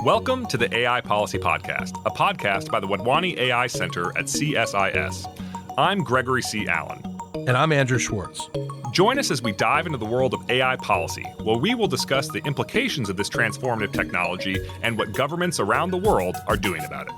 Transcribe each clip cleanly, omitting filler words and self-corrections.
Welcome to the AI Policy Podcast, a podcast by the Wadhwani AI Center at CSIS. I'm Gregory C. Allen. And I'm Andrew Schwartz. Join us as we dive into the world of AI policy, where we will discuss the implications of this transformative technology and what governments around the world are doing about it.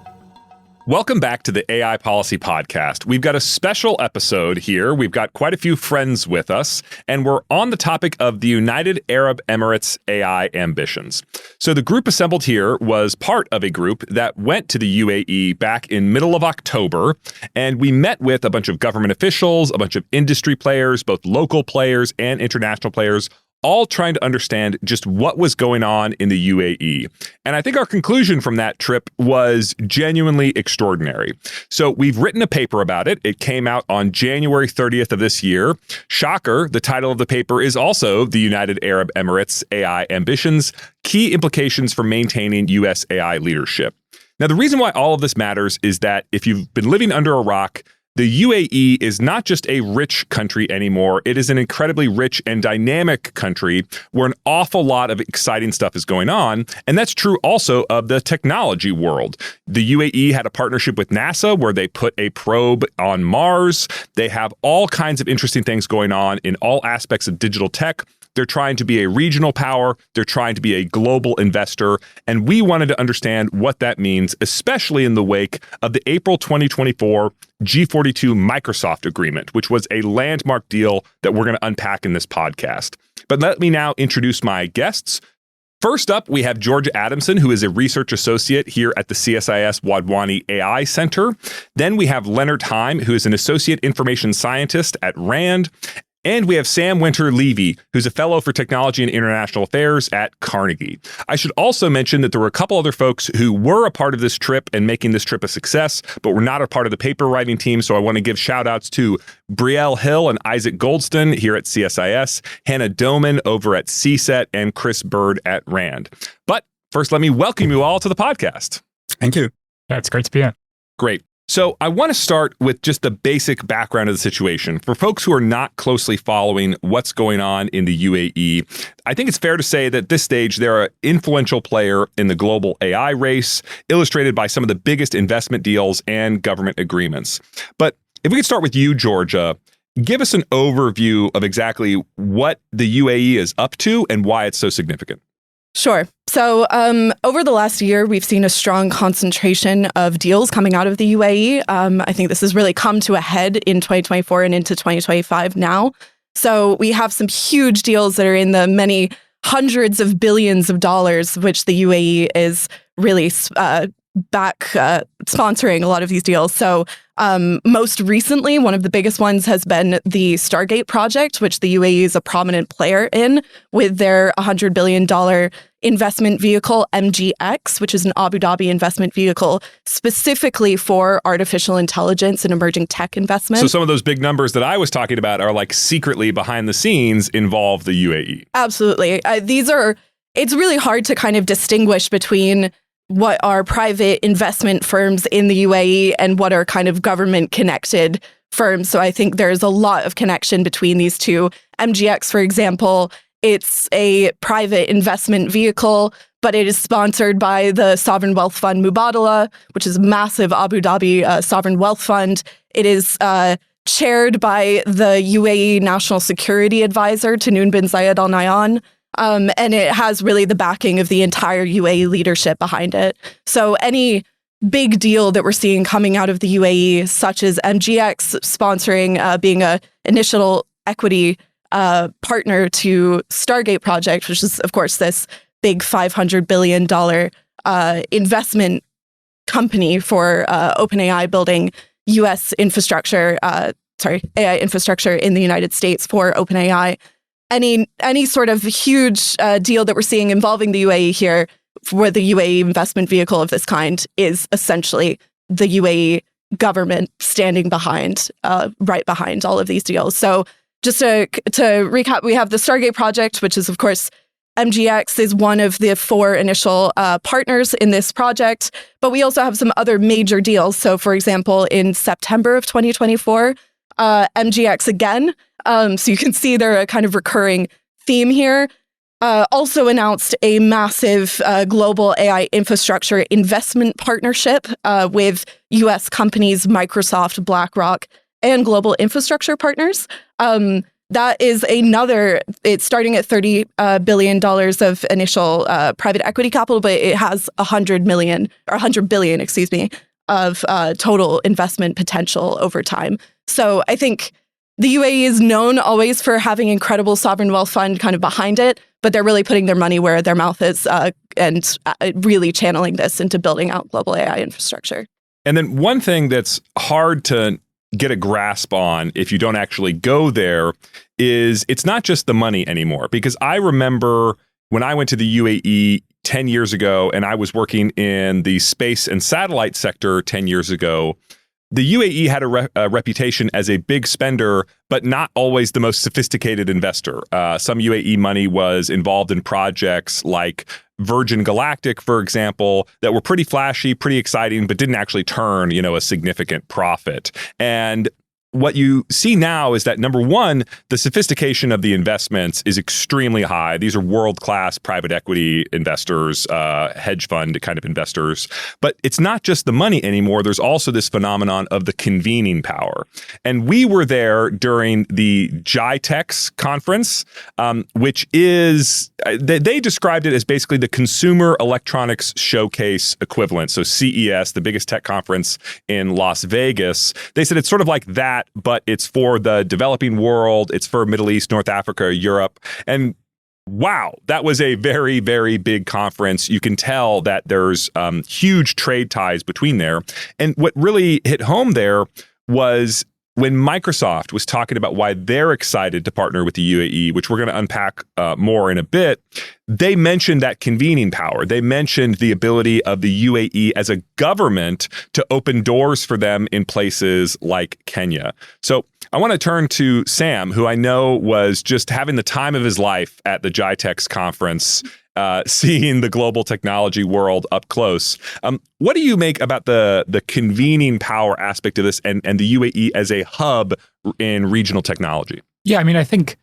Welcome back to the AI Policy Podcast. We've got a special episode here. We've got quite a few friends with us, and we're on the topic of the United Arab Emirates AI ambitions. So the group assembled here was part of a group that went to the UAE back in middle of October, and we met with a bunch of government officials, a bunch of industry players, both local players and international players, all trying to understand just what was going on in the UAE. And I think our conclusion from that trip was genuinely extraordinary. So we've written a paper about it. It came out on January 30th of this year. Shocker, the title of the paper is also The United Arab Emirates AI Ambitions, Key Implications for Maintaining U.S. AI Leadership. Now, the reason why all of this matters is that if you've been living under a rock, the UAE is not just a rich country anymore. It is an incredibly rich and dynamic country where an awful lot of exciting stuff is going on. And that's true also of the technology world. The UAE had a partnership with NASA where they put a probe on Mars. They have all kinds of interesting things going on in all aspects of digital tech. They're trying to be a regional power. They're trying to be a global investor. And we wanted to understand what that means, especially in the wake of the April 2024 G42 Microsoft agreement, which was a landmark deal that we're going to unpack in this podcast. But let me now introduce my guests. First up, we have Georgia Adamson, who is a research associate here at the CSIS Wadhwani AI Center. Then we have Lennart Heim, who is an associate information scientist at RAND. And we have Sam Winter-Levy, who's a fellow for technology and international affairs at Carnegie. I should also mention that there were a couple other folks who were a part of this trip and making this trip a success, but were not a part of the paper writing team. So I want to give shout outs to Brielle Hill and Isaac Goldston here at CSIS, Hannah Doman over at CSET, and Chris Bird at RAND. But first, let me welcome you all to the podcast. Thank you. Yeah, it's great to be on. Great. So I want to start with just the basic background of the situation. For folks who are not closely following what's going on in the UAE, I think it's fair to say that at this stage, they're an influential player in the global AI race, illustrated by some of the biggest investment deals and government agreements. But if we could start with you, Georgia, give us an overview of exactly what the UAE is up to and why it's so significant. Sure. So over the last year, we've seen a strong concentration of deals coming out of the UAE. I think this has really come to a head in 2024 and into 2025 now. So we have some huge deals that are in the many hundreds of billions of dollars, which the UAE is really back sponsoring a lot of these deals. So most recently, one of the biggest ones has been the Stargate project, which the UAE is a prominent player in with their $100 billion investment vehicle, MGX, which is an Abu Dhabi investment vehicle specifically for artificial intelligence and emerging tech investment. So some of those big numbers that I was talking about are like secretly behind the scenes involve the UAE. Absolutely. It's really hard to kind of distinguish between what are private investment firms in the UAE and what are kind of government-connected firms. So I think there's a lot of connection between these two. MGX, for example, it's a private investment vehicle, but it is sponsored by the sovereign wealth fund Mubadala, which is a massive Abu Dhabi sovereign wealth fund. It is chaired by the UAE National Security Advisor, Tanoon bin Zayed Al Nahyan. And it has really the backing of the entire UAE leadership behind it. So any big deal that we're seeing coming out of the UAE, such as MGX sponsoring, being an initial equity partner to Stargate project, which is, of course, this big $500 billion investment company for OpenAI building U.S. infrastructure, AI infrastructure in the United States for OpenAI. Any sort of huge deal that we're seeing involving the UAE here for the UAE investment vehicle of this kind is essentially the UAE government standing behind, right behind all of these deals. So just to recap, we have the Stargate project, which is, of course, MGX is one of the four initial partners in this project, but we also have some other major deals. So, for example, in September of 2024, MGX again. So you can see there a kind of recurring theme here. also announced a massive global AI infrastructure investment partnership with U.S. companies Microsoft, BlackRock, and global infrastructure partners. That is it's starting at $30 billion of initial private equity capital, but it has $100 billion, of total investment potential over time. So I think the UAE is known always for having incredible sovereign wealth fund kind of behind it, but they're really putting their money where their mouth is and really channeling this into building out global AI infrastructure. And then one thing that's hard to get a grasp on if you don't actually go there is it's not just the money anymore. Because I remember when I went to the UAE 10 years ago and I was working in the space and satellite sector 10 years ago, the UAE had a reputation as a big spender, but not always the most sophisticated investor. Some UAE money was involved in projects like Virgin Galactic, for example, that were pretty flashy, pretty exciting, but didn't actually turn, a significant profit. And what you see now is that, number one, the sophistication of the investments is extremely high. These are world-class private equity investors, hedge fund kind of investors. But it's not just the money anymore. There's also this phenomenon of the convening power. And we were there during the GITEX conference, which is, they described it as basically the Consumer Electronics Showcase equivalent. So CES, the biggest tech conference in Las Vegas. They said it's sort of like that, but it's for the developing world. It's for Middle East, North Africa, Europe. And wow, that was a very, very big conference. You can tell that there's huge trade ties between there. And what really hit home there was when Microsoft was talking about why they're excited to partner with the UAE, which we're going to unpack more in a bit, they mentioned that convening power. They mentioned the ability of the UAE as a government to open doors for them in places like Kenya. So I want to turn to Sam, who I know was just having the time of his life at the GITEX conference, seeing the global technology world up close. What do you make about the convening power aspect of this and the UAE as a hub in regional technology? Yeah, I mean, I think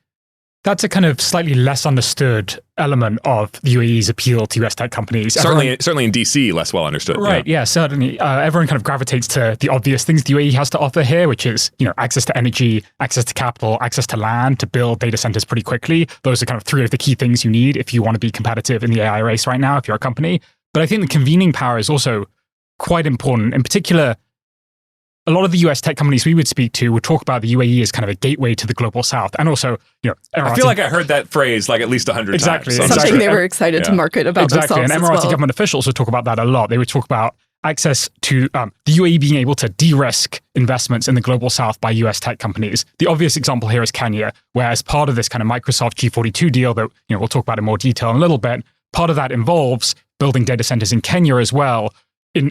that's a kind of slightly less understood element of the UAE's appeal to US tech companies. Certainly in DC, less well understood. Right, yeah, certainly. Everyone kind of gravitates to the obvious things the UAE has to offer here, which is, access to energy, access to capital, access to land to build data centers pretty quickly. Those are kind of three of the key things you need if you want to be competitive in the AI race right now, if you're a company. But I think the convening power is also quite important. In particular, a lot of the US tech companies we would speak to would talk about the UAE as kind of a gateway to the global south. And also, I feel like I heard that phrase like at least 100 times. Something they were excited to market about themselves. And Emirati government officials would talk about that a lot. They would talk about access to the UAE being able to de-risk investments in the global south by US tech companies. The obvious example here is Kenya, where as part of this kind of Microsoft G42 deal that we'll talk about in more detail in a little bit, part of that involves building data centers in Kenya as well,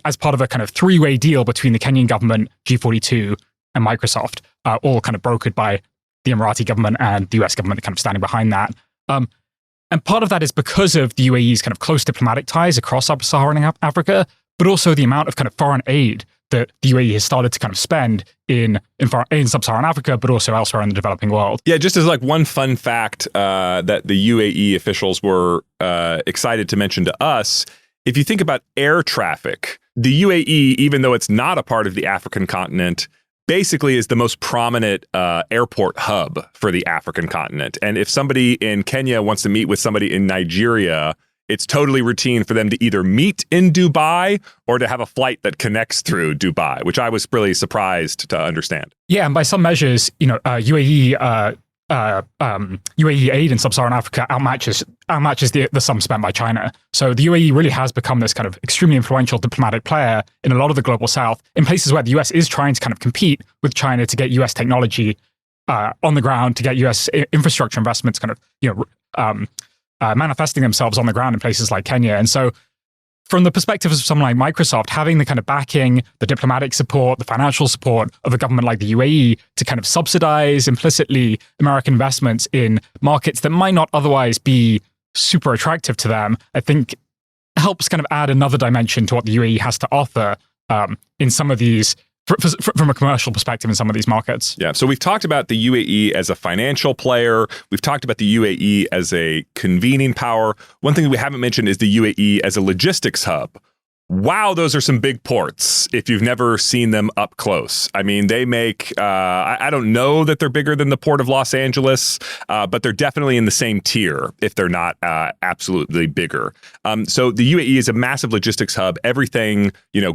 as part of a kind of three-way deal between the Kenyan government, G42, and Microsoft, all kind of brokered by the Emirati government and the US government kind of standing behind that. And part of that is because of the UAE's kind of close diplomatic ties across sub-Saharan Africa, but also the amount of kind of foreign aid that the UAE has started to kind of spend in sub-Saharan Africa, but also elsewhere in the developing world. Yeah, just as like one fun fact that the UAE officials were excited to mention to us, if you think about air traffic, the UAE, even though it's not a part of the African continent, basically is the most prominent airport hub for the African continent. And if somebody in Kenya wants to meet with somebody in Nigeria, it's totally routine for them to either meet in Dubai or to have a flight that connects through Dubai, which I was really surprised to understand. Yeah, and by some measures, UAE aid in sub-Saharan Africa outmatches the sum spent by China. So the UAE really has become this kind of extremely influential diplomatic player in a lot of the global south, in places where the US is trying to kind of compete with China to get US technology on the ground, to get US infrastructure investments kind of manifesting themselves on the ground in places like Kenya. And so from the perspective of someone like Microsoft, having the kind of backing, the diplomatic support, the financial support of a government like the UAE to kind of subsidize implicitly American investments in markets that might not otherwise be super attractive to them, I think helps kind of add another dimension to what the UAE has to offer in some of these from a commercial perspective in some of these markets. Yeah. So we've talked about the UAE as a financial player. We've talked about the UAE as a convening power. One thing we haven't mentioned is the UAE as a logistics hub. Wow, those are some big ports if you've never seen them up close. I mean, they make, I don't know that they're bigger than the Port of Los Angeles, but they're definitely in the same tier if they're not absolutely bigger. So the UAE is a massive logistics hub. Everything,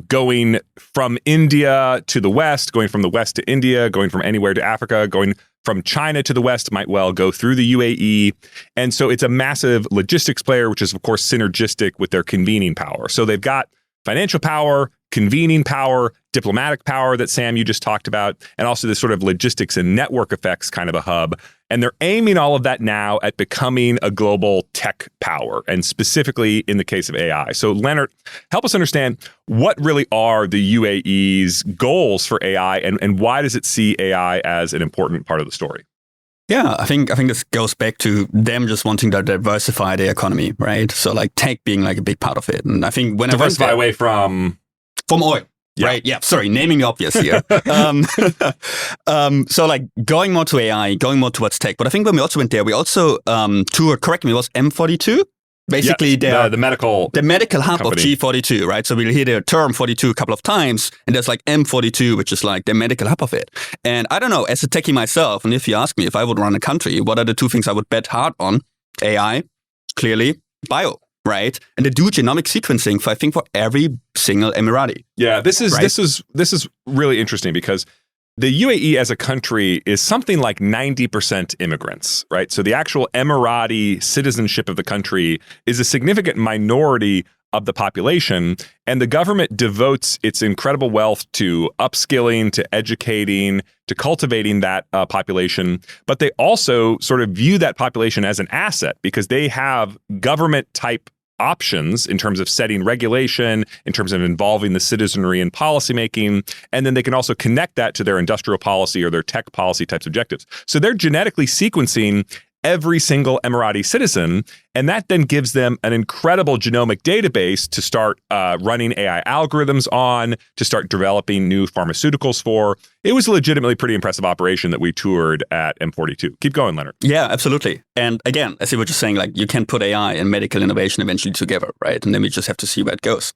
going from India to the West, going from the West to India, going from anywhere to Africa, going from China to the West might well go through the UAE. And so it's a massive logistics player, which is, of course, synergistic with their convening power. So they've got financial power, convening power, diplomatic power that Sam, you just talked about, and also this sort of logistics and network effects kind of a hub. And they're aiming all of that now at becoming a global tech power, and specifically in the case of AI. So Lennart, help us understand what really are the UAE's goals for AI, and why does it see AI as an important part of the story? Yeah, I think this goes back to them just wanting to diversify the economy, right? So like tech being like a big part of it. And I think when diversify away from oil. Yeah. Right. Yeah. Sorry. Naming the obvious here. So like going more to AI, going more towards tech. But I think when we also went there, we also toured, correct me, it was M42. Basically, the medical hub company of G42, right? So we'll hear the term 42 a couple of times, and there's like M42, which is like the medical hub of it. And I don't know, as a techie myself, and if you ask me if I would run a country, what are the two things I would bet hard on? AI, clearly, bio. Right, and they do genomic sequencing for every single Emirati. Yeah, this is really interesting because the UAE as a country is something like 90% immigrants, right? So the actual Emirati citizenship of the country is a significant minority of the population, and the government devotes its incredible wealth to upskilling, to educating, to cultivating that population. But they also sort of view that population as an asset because they have government-type options in terms of setting regulation, in terms of involving the citizenry in policymaking, and then they can also connect that to their industrial policy or their tech policy types objectives. So they're genetically sequencing every single Emirati citizen, and that then gives them an incredible genomic database to start running AI algorithms on, to start developing new pharmaceuticals for. It was a legitimately pretty impressive operation that we toured at M42. Keep going, Lennart. Yeah, absolutely. And again, as you were just saying, like you can put AI and medical innovation eventually together, right? And then we just have to see where it goes.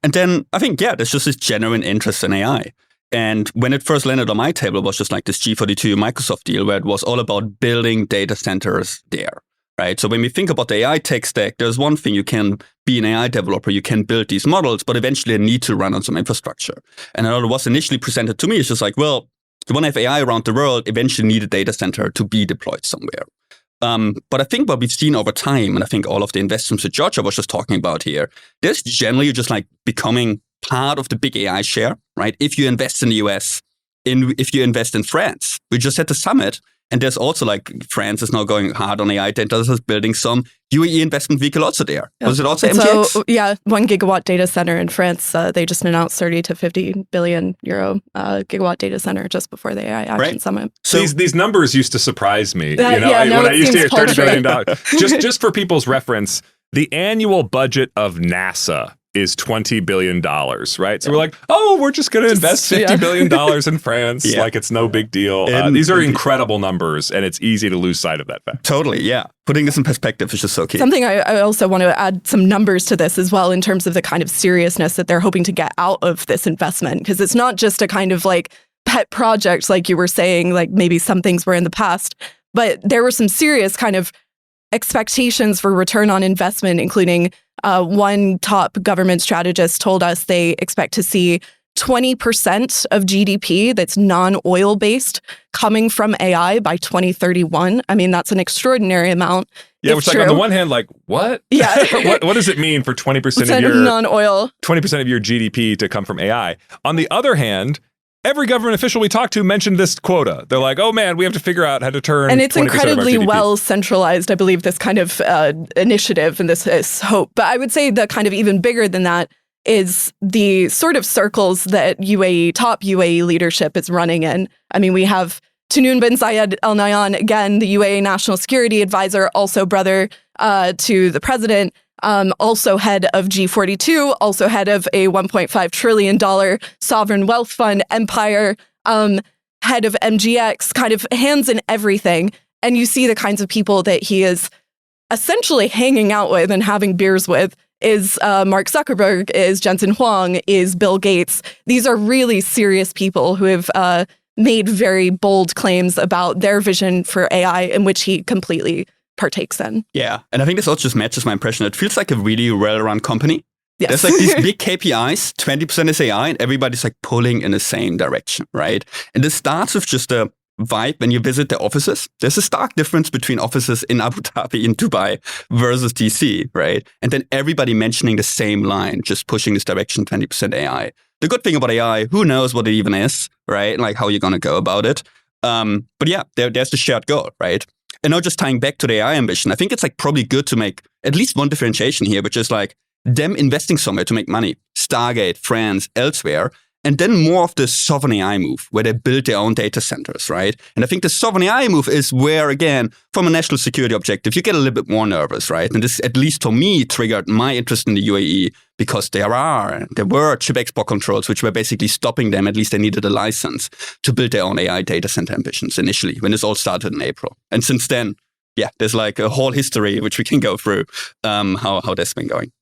And then I think, there's just this genuine interest in AI. And when it first landed on my table, it was just like this G42 Microsoft deal where it was all about building data centers there, right? So when we think about the AI tech stack, there's one thing: you can be an AI developer, you can build these models, but eventually they need to run on some infrastructure. And what was initially presented to me is just like, well, you want to have AI around the world, eventually need a data center to be deployed somewhere. But I think what we've seen over time, and I think all of the investments that Georgia was just talking about here, there's generally just like becoming part of the big AI share, right? If you invest in the US, if you invest in France, we just had the summit, and there's also like France is now going hard on AI data centers, building some UAE investment vehicle also there. Yep. Was it also MTX? So, 1 gigawatt data center in France. They just announced 30 to 50 billion euro gigawatt data center just before the AI Action Summit. So these numbers used to surprise me. When I used to hear $30 billion. just for people's reference, the annual budget of NASA is $20 billion, right? So we're like, we're just going to invest $50 billion in France. Like it's no big deal. These are incredible numbers, and it's easy to lose sight of that fact. Totally, yeah. Putting this in perspective is just so key. Something I also want to add some numbers to this as well in terms of the kind of seriousness that they're hoping to get out of this investment, because it's not just a kind of like pet project, like you were saying, like maybe some things were in the past, but there were some serious kind of expectations for return on investment, including one top government strategist told us they expect to see 20% of GDP that's non-oil based coming from AI by 2031. I mean, that's an extraordinary amount. Yeah, which like on the one hand, like, what? Yeah. what does it mean for 20% of your non-oil, 20% of your GDP to come from AI? On the other hand, every government official we talked to mentioned this quota. They're like, oh man, we have to figure out how to turn. And it's 20% incredibly of our GDP. well centralized, I believe, this kind of initiative and this hope. But I would say the kind of even bigger than that is the sort of circles that top UAE leadership is running in. I mean, we have Tanoun bin Zayed Al Nahyan, again, the UAE National Security Advisor, also brother to the president. also head of G42, also head of a $1.5 trillion sovereign wealth fund empire, head of MGX, kind of hands in everything. And you see the kinds of people that he is essentially hanging out with and having beers with is Mark Zuckerberg, is Jensen Huang, is Bill Gates. These are really serious people who have made very bold claims about their vision for AI, in which he completely partakes in. Yeah, and I think this also just matches my impression. It feels like a really well-run company. Yes. There's like these big KPIs, 20% is AI, and everybody's like pulling in the same direction, right? And this starts with just a vibe when you visit the offices. There's a stark difference between offices in Abu Dhabi, in Dubai versus DC, right? And then everybody mentioning the same line, just pushing this direction, 20% AI. The good thing about AI, who knows what it even is, right? Like how you're going to go about it. But yeah, there's the shared goal, right? And now just tying back to the AI ambition, I think it's like probably good to make at least one differentiation here, which is like them investing somewhere to make money, Stargate, France, elsewhere, and then more of the sovereign AI move, where they build their own data centers, right? And I think the sovereign AI move is where, again, from a national security objective, you get a little bit more nervous, right? And this, at least for me, triggered my interest in the UAE because there were chip export controls, which were basically stopping them. At least they needed a license to build their own AI data center ambitions initially, when this all started in April. And since then, yeah, there's like a whole history which we can go through, how that's been going.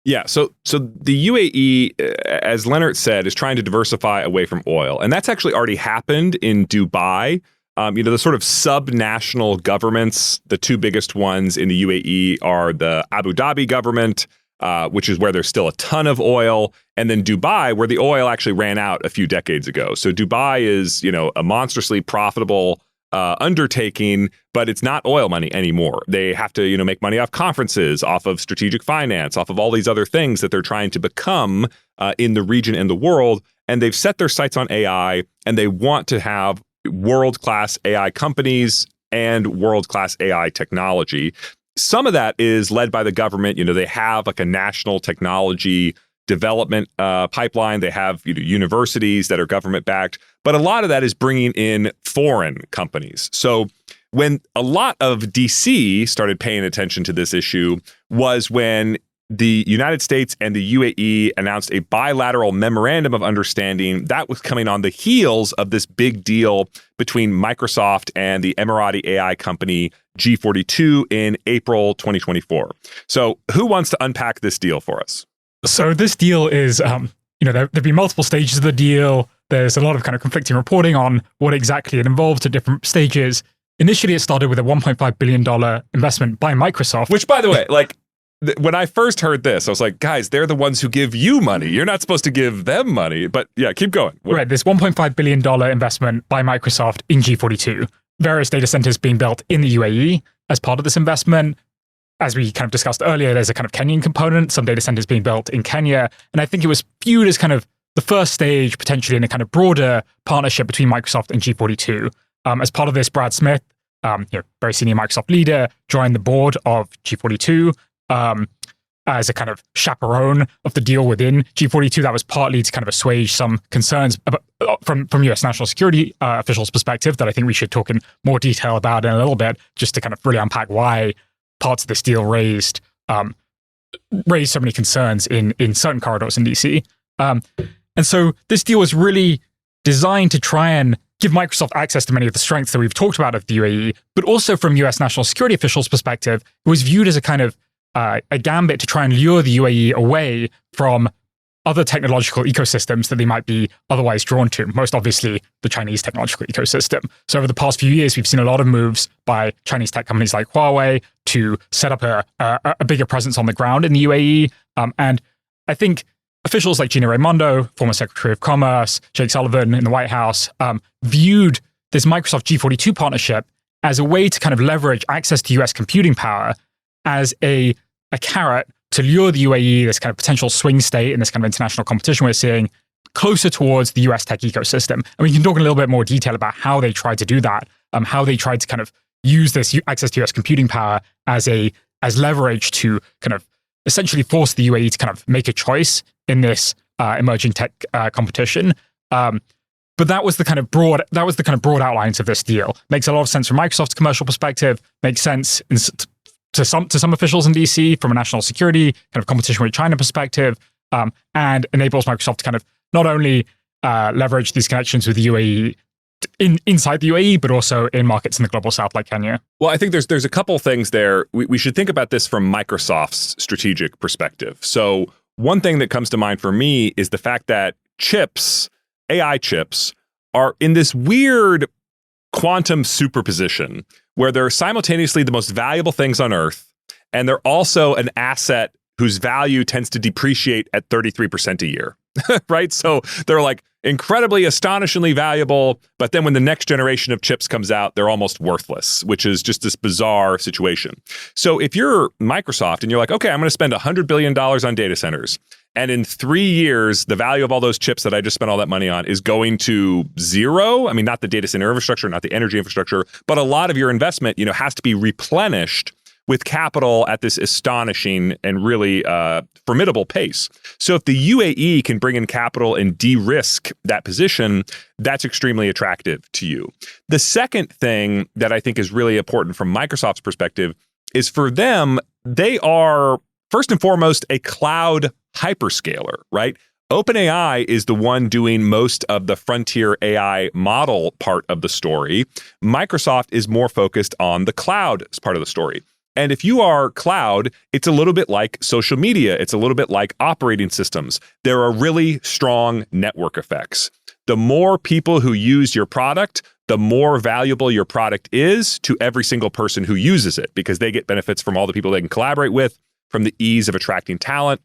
Yeah, so the UAE, as Lennart said, is trying to diversify away from oil. And that's actually already happened in Dubai. The sort of sub-national governments, the two biggest ones in the UAE are the Abu Dhabi government, which is where there's still a ton of oil, and then Dubai, where the oil actually ran out a few decades ago. So Dubai is, a monstrously profitable undertaking, but it's not oil money anymore. They have to, make money off conferences, off of strategic finance, off of all these other things that they're trying to become in the region and the world. And they've set their sights on AI, and they want to have world-class AI companies and world-class AI technology. Some of that is led by the government. They have like a national technology development pipeline. They have universities that are government-backed, but a lot of that is bringing in foreign companies. So when a lot of DC started paying attention to this issue was when the United States and the UAE announced a bilateral memorandum of understanding that was coming on the heels of this big deal between Microsoft and the Emirati AI company G42 in April 2024. So who wants to unpack this deal for us? So this deal is, there've been multiple stages of the deal. There's a lot of kind of conflicting reporting on what exactly it involved at different stages. Initially, it started with a $1.5 billion investment by Microsoft. Which, by the way, when I first heard this, I was like, guys, they're the ones who give you money. You're not supposed to give them money. But yeah, keep going. Right, this $1.5 billion investment by Microsoft in G42. Various data centers being built in the UAE as part of this investment. As we kind of discussed earlier, there's a kind of Kenyan component, some data centers being built in Kenya. And I think it was viewed as kind of the first stage, potentially in a kind of broader partnership between Microsoft and G42. As part of this, Brad Smith, very senior Microsoft leader, joined the board of G42 as a kind of chaperone of the deal within G42. That was partly to kind of assuage some concerns from US national security officials' perspective that I think we should talk in more detail about in a little bit, just to kind of really unpack why parts of this deal raised so many concerns in certain corridors in DC. And so this deal was really designed to try and give Microsoft access to many of the strengths that we've talked about of the UAE, but also from US national security officials' perspective, it was viewed as a kind of a gambit to try and lure the UAE away from other technological ecosystems that they might be otherwise drawn to, most obviously the Chinese technological ecosystem. So over the past few years, we've seen a lot of moves by Chinese tech companies like Huawei to set up a bigger presence on the ground in the UAE. And I think officials like Gina Raimondo, former Secretary of Commerce, Jake Sullivan in the White House, viewed this Microsoft G42 partnership as a way to kind of leverage access to US computing power as a carrot to lure the UAE, this kind of potential swing state in this kind of international competition we're seeing, closer towards the US tech ecosystem. And we can talk in a little bit more detail about how they tried to do that, how they tried to kind of use this access to US computing power as leverage to kind of essentially force the UAE to kind of make a choice in this emerging tech competition. But that was the kind of broad outlines of this deal. Makes a lot of sense from Microsoft's commercial perspective. Makes sense to some officials in DC from a national security kind of competition with China perspective, and enables Microsoft to kind of not only leverage these connections with the UAE inside the UAE, but also in markets in the global south like Kenya. Well, I think there's a couple things there. We should think about this from Microsoft's strategic perspective. So one thing that comes to mind for me is the fact that chips, AI chips, are in this weird quantum superposition where they're simultaneously the most valuable things on Earth, and they're also an asset whose value tends to depreciate at 33% a year, right? So they're like incredibly, astonishingly valuable, but then when the next generation of chips comes out, they're almost worthless, which is just this bizarre situation. So if you're Microsoft and you're like, okay, I'm going to spend $100 billion on data centers, and in 3 years, the value of all those chips that I just spent all that money on is going to zero. I mean, not the data center infrastructure, not the energy infrastructure, but a lot of your investment, has to be replenished with capital at this astonishing and really formidable pace. So if the UAE can bring in capital and de-risk that position, that's extremely attractive to you. The second thing that I think is really important from Microsoft's perspective is for them, they are first and foremost a cloud hyperscaler, right? OpenAI is the one doing most of the frontier AI model part of the story. Microsoft is more focused on the cloud part of the story. And if you are cloud, it's a little bit like social media. It's a little bit like operating systems. There are really strong network effects. The more people who use your product, the more valuable your product is to every single person who uses it, because they get benefits from all the people they can collaborate with, from the ease of attracting talent.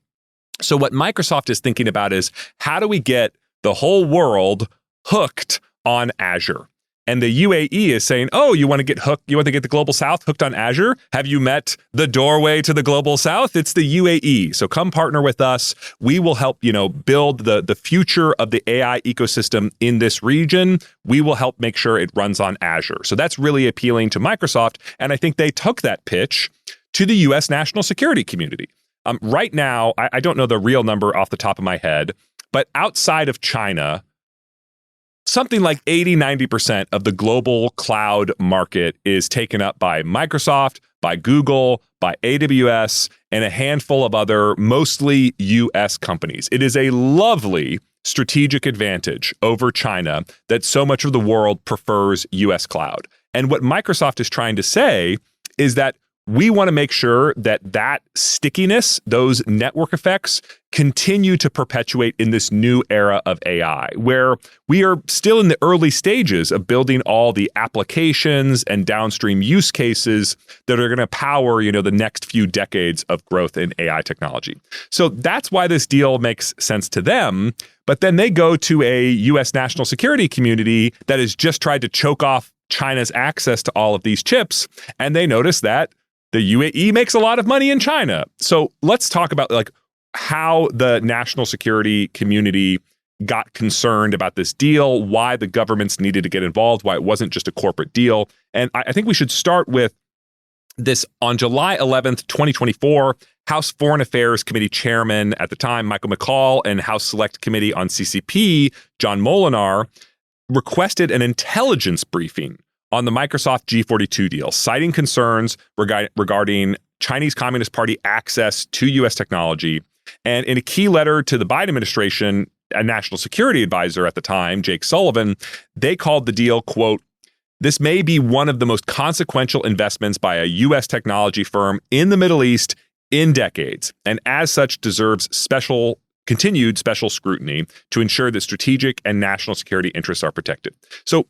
So what Microsoft is thinking about is, how do we get the whole world hooked on Azure? And the UAE is saying, oh, you want to get hooked? You want to get the global south hooked on Azure? Have you met the doorway to the global south? It's the UAE. So come partner with us. We will help, build the future of the AI ecosystem in this region. We will help make sure it runs on Azure. So that's really appealing to Microsoft. And I think they took that pitch to the US national security community. Right now, I don't know the real number off the top of my head, but outside of China, something like 80-90% of the global cloud market is taken up by Microsoft, by Google, by AWS, and a handful of other mostly US companies. It is a lovely strategic advantage over China that so much of the world prefers US cloud. And what Microsoft is trying to say is that we want to make sure that stickiness, those network effects, continue to perpetuate in this new era of AI, where we are still in the early stages of building all the applications and downstream use cases that are going to power, the next few decades of growth in AI technology. So that's why this deal makes sense to them. But then they go to a US national security community that has just tried to choke off China's access to all of these chips, and they notice that the UAE makes a lot of money in China. So let's talk about how the national security community got concerned about this deal, why the governments needed to get involved, why it wasn't just a corporate deal. And I think we should start with this. On July 11th, 2024, House Foreign Affairs Committee Chairman at the time, Michael McCaul, and House Select Committee on CCP, John Molinar, requested an intelligence briefing on the Microsoft G42 deal, citing concerns regarding Chinese Communist Party access to U.S. technology. And in a key letter to the Biden administration, a national security advisor at the time, Jake Sullivan, they called the deal, quote, "This may be one of the most consequential investments by a U.S. technology firm in the Middle East in decades, and as such deserves continued special scrutiny to ensure that strategic and national security interests are protected." So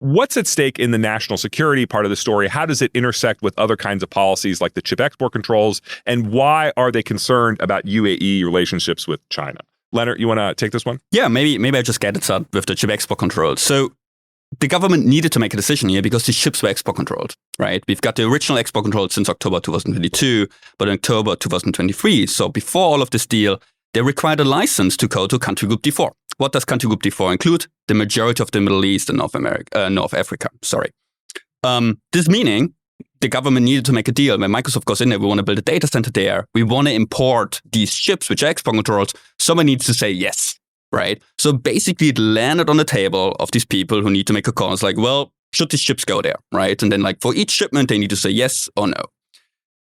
what's at stake in the national security part of the story? How does it intersect with other kinds of policies like the chip export controls? And why are they concerned about UAE relationships with China? Lennart, you want to take this one? Yeah, maybe I just get it started with the chip export controls. So the government needed to make a decision here because the chips were export controlled, right? We've got the original export control since October 2022, but in October 2023. So before all of this deal, they required a license to go to country group D4. What does country group D4 include? The majority of the Middle East and North Africa. This meaning the government needed to make a deal. When Microsoft goes in there, we want to build a data center there. We want to import these chips, which are export controlled. Someone needs to say yes, right? So basically it landed on the table of these people who need to make a call. It's like, well, should these chips go there, right? And then for each shipment, they need to say yes or no.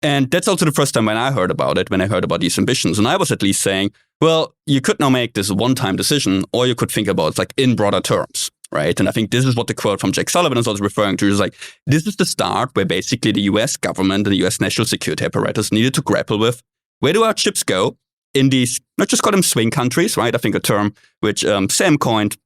And that's also the first time when I heard about it, when I heard about these ambitions. And I was at least saying, well, you could now make this a one-time decision, or you could think about it like in broader terms, right? And I think this is what the quote from Jake Sullivan is also referring to. Is like, this is the start where basically the US government and the US national security apparatus needed to grapple with, where do our chips go in these, not just call them swing countries, right? I think a term which Sam coined.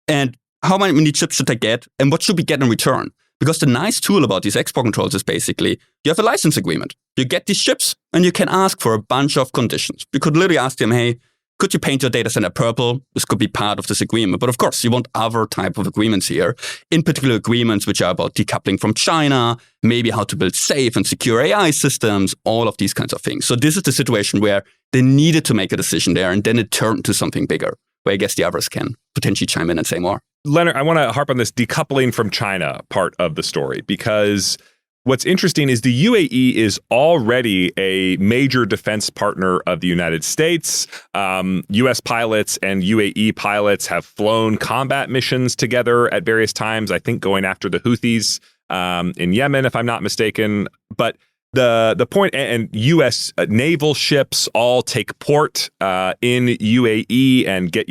And how many chips should I get? And what should we get in return? Because the nice tool about these export controls is basically you have a license agreement. You get these chips and you can ask for a bunch of conditions. You could literally ask them, hey, could you paint your data center purple? This could be part of this agreement. But of course, you want other type of agreements here, in particular agreements which are about decoupling from China, maybe how to build safe and secure AI systems, all of these kinds of things. So this is the situation where they needed to make a decision there, and then it turned to something bigger, where I guess the others can potentially chime in and say more. Lennart, I want to harp on this decoupling from China part of the story, because what's interesting is the UAE is already a major defense partner of the United States. U.S. pilots and UAE pilots have flown combat missions together at various times, I think going after the Houthis in Yemen, if I'm not mistaken. But the point, and U.S. naval ships all take port in UAE and get,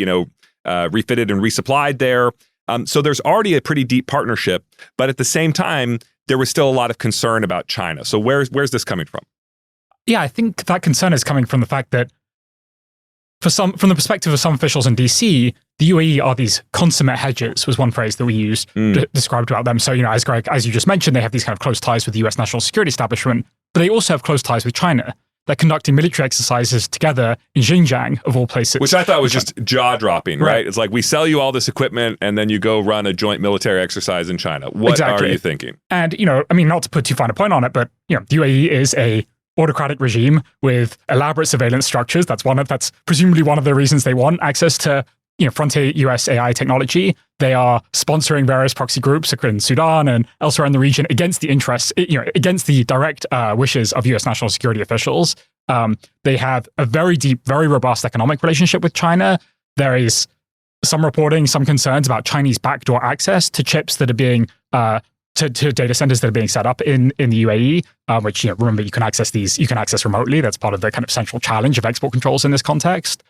refitted and resupplied there. So there's already a pretty deep partnership, but at the same time, there was still a lot of concern about China. So where's this coming from? Yeah, I think that concern is coming from the fact that from the perspective of some officials in DC, the UAE are these consummate hedgers, was one phrase that we used described about them. So, as you just mentioned, they have these kind of close ties with the US national security establishment, but they also have close ties with China. They're conducting military exercises together in Xinjiang, of all places. Which I thought was just jaw-dropping, right? It's like, we sell you all this equipment, and then you go run a joint military exercise in China. What are you thinking? And, not to put too fine a point on it, but, the UAE is a autocratic regime with elaborate surveillance structures. That's presumably one of the reasons they want access to, frontier US AI technology. They are sponsoring various proxy groups in Sudan and elsewhere in the region against the interests, against the direct wishes of US national security officials. They have a very deep, very robust economic relationship with China. There is some reporting, some concerns about Chinese backdoor access to chips that are being to data centers that are being set up in the UAE, which, remember, you can access remotely. That's part of the kind of central challenge of export controls in this context.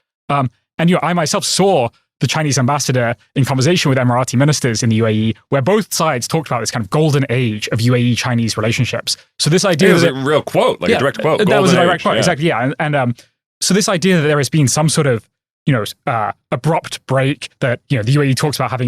And I myself saw the Chinese ambassador in conversation with Emirati ministers in the UAE, where both sides talked about this kind of golden age of UAE-Chinese relationships. So this idea was a real quote, a direct quote. That was a direct quote, exactly, yeah. And so this idea that there has been some sort of abrupt break, that the UAE talks about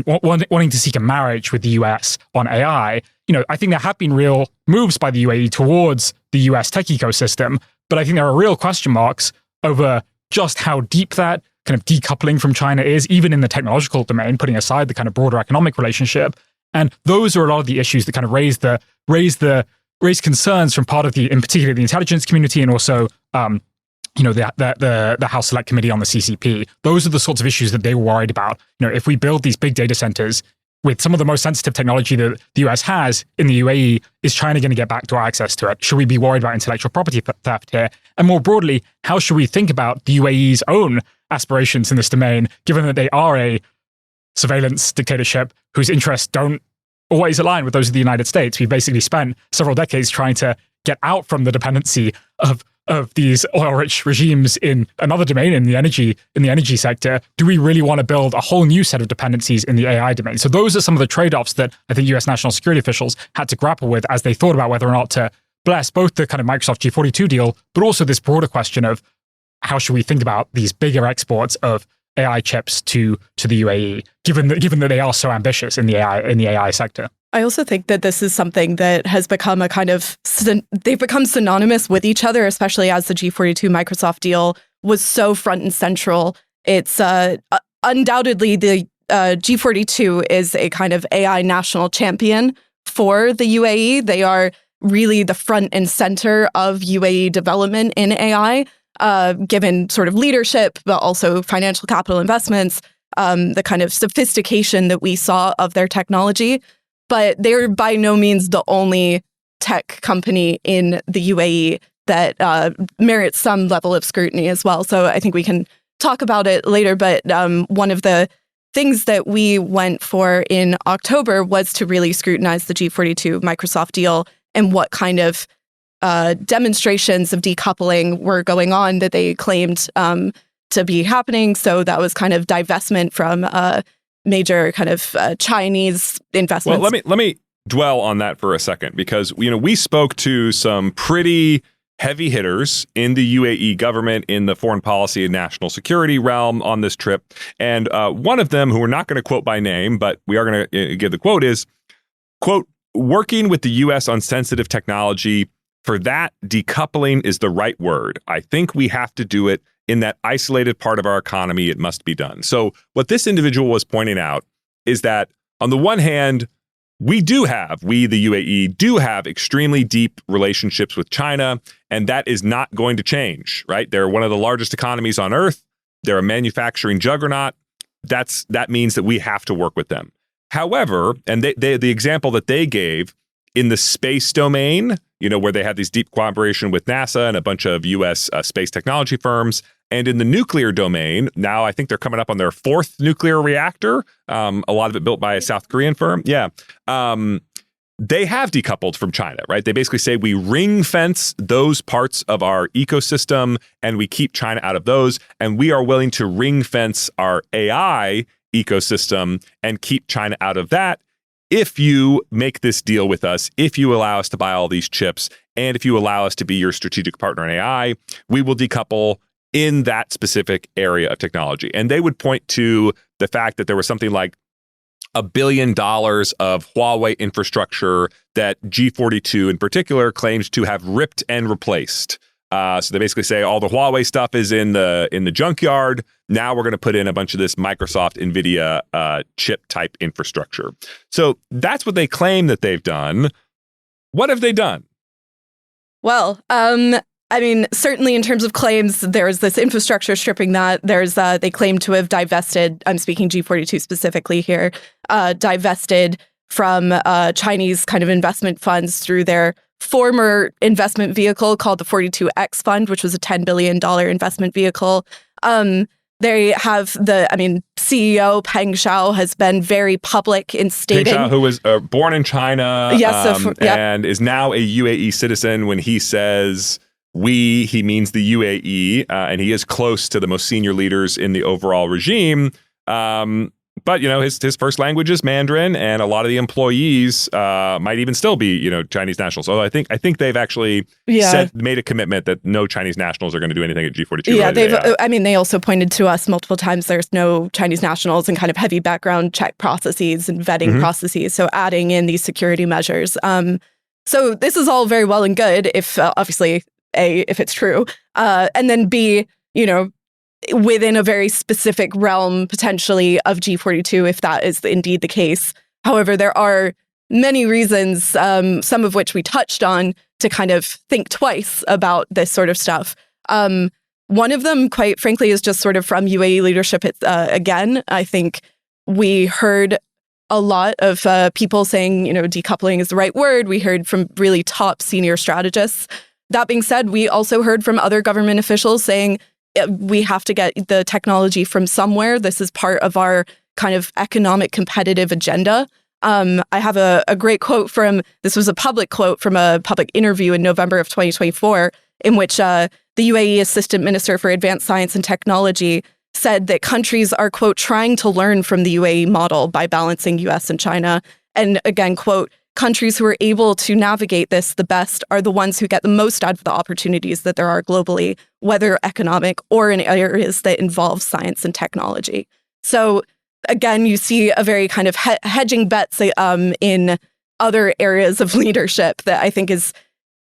wanting to seek a marriage with the US on AI. I think there have been real moves by the UAE towards the US tech ecosystem, but I think there are real question marks over just how deep that kind of decoupling from China is, even in the technological domain, putting aside the kind of broader economic relationship. And those are a lot of the issues that kind of raise concerns from part of in particular the intelligence community, and also the House Select Committee on the CCP. Those are the sorts of issues that they were worried about. If we build these big data centers with some of the most sensitive technology that the US has in the UAE, is China going to get backdoor access to it? Should we be worried about intellectual property theft here? And more broadly, how should we think about the UAE's own aspirations in this domain, given that they are a surveillance dictatorship whose interests don't always align with those of the United States? We've basically spent several decades trying to get out from the dependency of these oil-rich regimes in another domain, in the energy sector. Do we really want to build a whole new set of dependencies in the AI domain? So those are some of the trade-offs that I think US national security officials had to grapple with as they thought about whether or not to bless both the kind of Microsoft G42 deal, but also this broader question of how should we think about these bigger exports of AI chips to the UAE, given that they are so ambitious in the AI sector. I also think that this is something that has become they've become synonymous with each other, especially as the G42 Microsoft deal was so front and central. It's undoubtedly the G42 is a kind of AI national champion for the UAE. They are really the front and center of UAE development in AI, given sort of leadership, but also financial capital investments, the kind of sophistication that we saw of their technology. But they're by no means the only tech company in the UAE that merits some level of scrutiny as well. So I think we can talk about it later. But one of the things that we went for in October was to really scrutinize the G42 Microsoft deal and what kind of demonstrations of decoupling were going on that they claimed to be happening. So that was kind of divestment from major kind of Chinese investments. Well, let me dwell on that for a second, because we spoke to some pretty heavy hitters in the UAE government in the foreign policy and national security realm on this trip. And one of them, who we're not going to quote by name, but we are going to give the quote, is, quote, "Working with the U.S. on sensitive technology, for that, decoupling is the right word. I think we have to do it in that isolated part of our economy. It must be done." So what this individual was pointing out is that, on the one hand, we, the UAE, do have extremely deep relationships with China, and that is not going to change, right? They're one of the largest economies on earth. They're a manufacturing juggernaut. That means that we have to work with them. However, and the example that they gave in the space domain, where they have these deep cooperation with NASA and a bunch of U.S. Space technology firms, and in the nuclear domain, now I think they're coming up on their 4th nuclear reactor, a lot of it built by a South Korean firm. Yeah. They have decoupled from China, right? They basically say we ring fence those parts of our ecosystem and we keep China out of those. And we are willing to ring fence our AI ecosystem and keep China out of that if you make this deal with us, if you allow us to buy all these chips, and if you allow us to be your strategic partner in AI, we will decouple in that specific area of technology. And they would point to the fact that there was something like $1 billion of Huawei infrastructure that G42 in particular claims to have ripped and replaced. So they basically say all the Huawei stuff is in the junkyard. Now we're going to put in a bunch of this Microsoft, NVIDIA chip type infrastructure. So that's what they claim that they've done. What have they done? Well, certainly in terms of claims, there's this infrastructure stripping that. There's they claim to have divested, I'm speaking G42 specifically here, divested from Chinese kind of investment funds through their former investment vehicle called the 42X Fund, which was a $10 billion investment vehicle. They have CEO Peng Xiao has been very public in stating... Peng Xiao, who was born in China, and is now a UAE citizen. When he says he means the UAE, and he is close to the most senior leaders in the overall regime. But, his first language is Mandarin, and a lot of the employees might even still be, Chinese nationals. So I think they've actually made a commitment that no Chinese nationals are going to do anything at G42. Yeah, they also pointed to us multiple times. There's no Chinese nationals and kind of heavy background check processes and vetting processes. So adding in these security measures. So this is all very well and good if obviously A, if it's true, and then B, within a very specific realm, potentially, of G42, if that is indeed the case. However, there are many reasons, some of which we touched on, to kind of think twice about this sort of stuff. One of them, quite frankly, is just sort of from UAE leadership. Again, I think we heard a lot of people saying, decoupling is the right word. We heard from really top senior strategists. That being said, we also heard from other government officials saying, we have to get the technology from somewhere. This is part of our kind of economic competitive agenda. I have a great quote this was a public quote from a public interview in November of 2024, in which the UAE Assistant Minister for Advanced Science and Technology said that countries are, quote, trying to learn from the UAE model by balancing US and China. And again, quote, countries who are able to navigate this the best are the ones who get the most out of the opportunities that there are globally, whether economic or in areas that involve science and technology. So again, you see a very kind of hedging bets in other areas of leadership that I think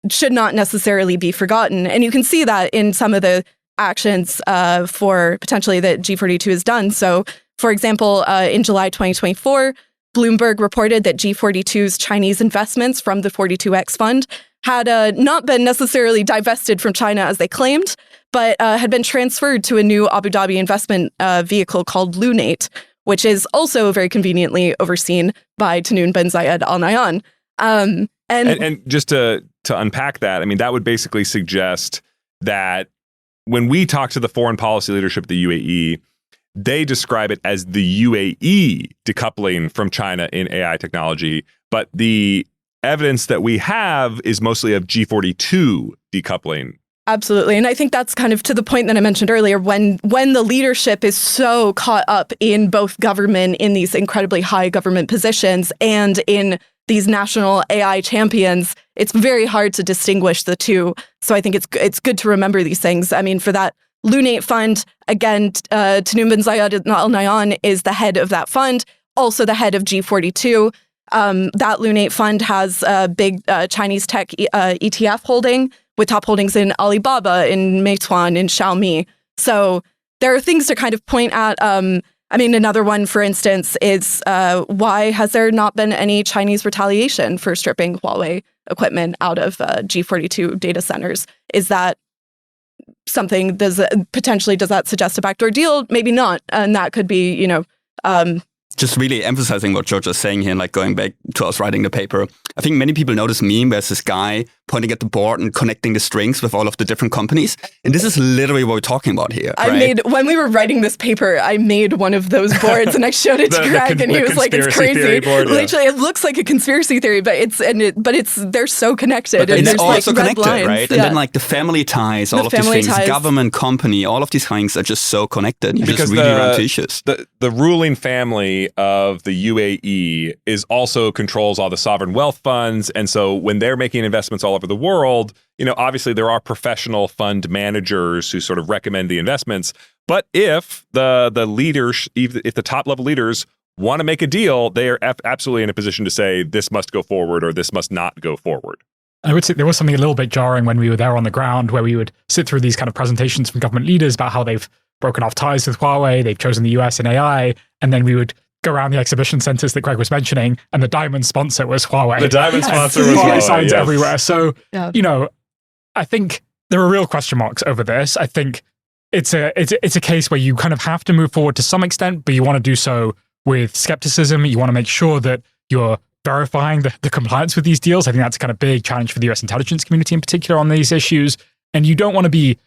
should not necessarily be forgotten. And you can see that in some of the actions for potentially that G42 has done. So for example, in July 2024, Bloomberg reported that G42's Chinese investments from the 42X Fund had not been necessarily divested from China as they claimed, but had been transferred to a new Abu Dhabi investment vehicle called Lunate, which is also very conveniently overseen by Tahnoon bin Zayed Al Nahyan. And just to unpack that, that would basically suggest that when we talk to the foreign policy leadership of the UAE, they describe it as the UAE decoupling from China in AI technology, but the evidence that we have is mostly of G42 decoupling. Absolutely. And I think that's kind of to the point that I mentioned earlier, when the leadership is so caught up in both government, in these incredibly high government positions, and in these national AI champions, it's very hard to distinguish the two. So I think it's good to remember these things. I mean, for that Lunate fund, again, Tanum bin Zayed Al Nahyan is the head of that fund, also the head of G42. That Lunate fund has a big Chinese tech ETF holding, with top holdings in Alibaba, in Meituan, in Xiaomi. So there are things to kind of point at. I mean, another one, for instance, is why has there not been any Chinese retaliation for stripping Huawei equipment out of G42 data centers? Is that something, does that suggest a backdoor deal? Maybe not. And that could be, just really emphasizing what Georgia's saying here, and like going back to us writing the paper. I think many people know this meme where there's this guy pointing at the board and connecting the strings with all of the different companies. And this is literally what we're talking about here. When we were writing this paper, I made one of those boards and I showed it to Greg, and he was like, "It's crazy." Board, yeah. Literally, it looks like a conspiracy theory, but they're so connected. But and it's also like connected, lines. right? Yeah. And then like the family ties, all of these things, government, company, all of these things are just so connected. You just really run to issues. The ruling family of the UAE is also controls all the sovereign wealth funds. And so when they're making investments all over the world, obviously there are professional fund managers who sort of recommend the investments. But if the leaders, if the top level leaders want to make a deal, they are absolutely in a position to say this must go forward or this must not go forward. I would say there was something a little bit jarring when we were there on the ground, where we would sit through these kind of presentations from government leaders about how they've broken off ties with Huawei, they've chosen the US in AI, and then we would go around the exhibition centers that Greg was mentioning, and the diamond sponsor was Huawei. The diamond sponsor was Huawei Huawei, signs yes. everywhere. So, I think there are real question marks over this. I think it's a case where you kind of have to move forward to some extent, but you want to do so with skepticism. You want to make sure that you're verifying the compliance with these deals. I think that's a kind of big challenge for the US intelligence community in particular on these issues. And you don't want to be,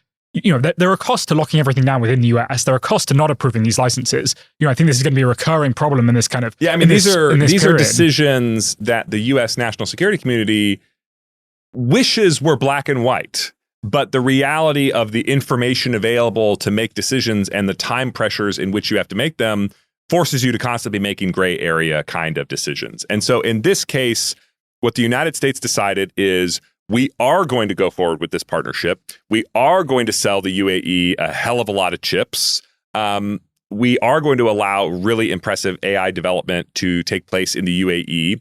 there are costs to locking everything down within the US. There are costs to not approving these licenses. I think this is going to be a recurring problem in this kind of these are decisions that the US national security community wishes were black and white. But the reality of the information available to make decisions and the time pressures in which you have to make them forces you to constantly be making gray area kind of decisions. And so in this case, what the United States decided is we are going to go forward with this partnership. We are going to sell the UAE a hell of a lot of chips. We are going to allow really impressive AI development to take place in the UAE,